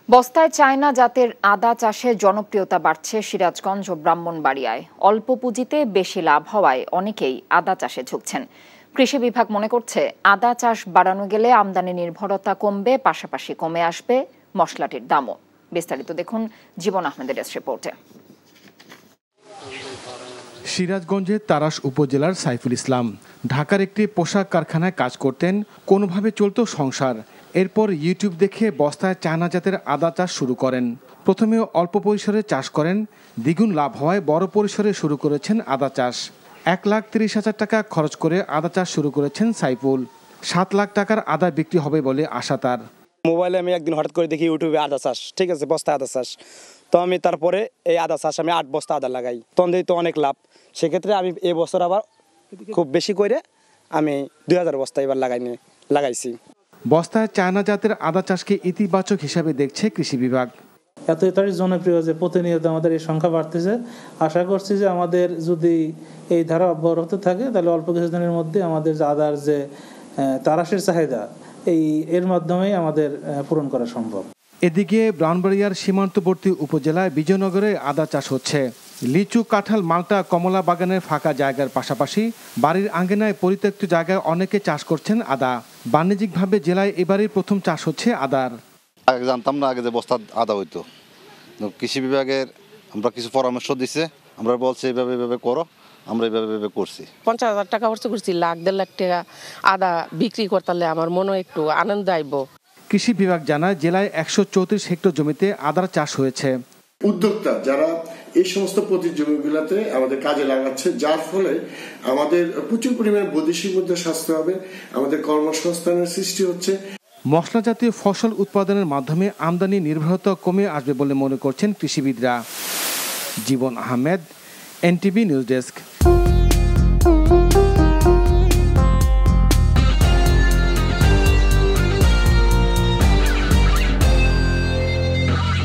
বস্তায় চায়না জাতের আদা চাষে জনপ্রিয়তা বাড়ছে সিরাজগঞ্জ ও ব্রাহ্মণবাড়িয়ায়। অল্প পুঁজিতে বেশি লাভ হওয়ায় অনেকেই আদা চাষে ঝুঁকছেন। কৃষি বিভাগ মনে করছে, আদা চাষ বাড়ানো গেলে আমদানি নির্ভরতা কমবে, পাশাপাশি কমে আসবে মশলাটির দামও। বিস্তারিত দেখুন জীবন আহমেদের রিপোর্টে। সিরাজগঞ্জের তারাস উপজেলার সাইফুল ইসলাম ঢাকার একটি পোশাক কারখানায় কাজ করতেন। কোনোভাবে চলত সংসার। এরপর ইউটিউব দেখে বস্তায় চায়না জাতের আদা চাষ শুরু করেন। প্রথমে অল্প পরিসরে চাষ করেন, দ্বিগুণ লাভ হওয়ায় বড় পরিসরে শুরু করেছেন আদা চাষ। 1,30,000 টাকা খরচ করে আদা চাষ শুরু করেছেন সাইফুল। 7 লাখ টাকার আদা বিক্রি হবে বলে আশা তার। মোবাইলে আমি একদিন হঠাৎ করে দেখি ইউটিউবে আদা চাষ, ঠিক আছে, বস্তা আদা চাষ। তো আমি তারপরে এই আদা চাষ আমি 8 বস্তা আদা লাগাই, তখন তো অনেক লাভ। সেক্ষেত্রে আমি এই বছর আবার খুব বেশি করে আমি 2000 বস্তা এবার লাগাইছি। বস্তায় চায়না জাতের আদা চাষকে ইতিবাচক হিসাবে দেখছে কৃষি বিভাগ। এতটাই জনপ্রিয় যে প্রতিনিয়ত আমাদের এই সংখ্যা বাড়তেছে। আশা করছি যে আমাদের যদি এই ধারা অব্যাহত থাকে তাহলে অল্প কিছুদিনের মধ্যে আমাদের আদার যে তারাশের চাহিদা এর মাধ্যমেই আমাদের পূরণ করা সম্ভব। এদিকে ব্রাহ্মণবাড়িয়ার সীমান্তবর্তী উপজেলায় বিজয়নগরে আদা চাষ হচ্ছে। লিচু, কাঁঠাল, মাল্টা, কমলা বাগানের ফাঁকা জায়গার পাশাপাশি বাড়ির আঙ্গিনায় পরিত্যক্ত জায়গায় অনেকে চাষ করছেন আদা। বাণিজ্যিকভাবে জেলায় এবারই প্রথম চাষ হচ্ছে আদার। আগে জানতাম না আগে যে বস্তা আদা হইতো। কৃষি বিভাগের আমরা কিছু পরামর্শ দিছে, আমরা বলছি এইভাবে করো, আমরা এইভাবে করছি। 50,000 টাকা খরচ করছি, 1,00,000 টাকা আদা বিক্রি করতে আমার মনে একটু আনন্দ আইব। কৃষি বিভাগ জানায় জেলায় 134 হেক্টর জমিতে আদার চাষ হয়েছে। উদ্যোক্তা যারা এই সমস্ত পতিত জমিগুলোতে আমাদের কাজে লাগাচ্ছে, যার ফলে আমাদের প্রচুর পরিমাণে বৈদেশিক মুদ্রা স্বাস্থ্য হবে, আমাদের কর্মসংস্থানের সৃষ্টি হচ্ছে। মশলা জাতীয় ফসল উৎপাদনের মাধ্যমে আমদানি নির্ভরতা কমে আসবে বলে মনে করছেন কৃষিবিদরা। জীবন আহমেদ, এনটিভি নিউজ ডেস্ক।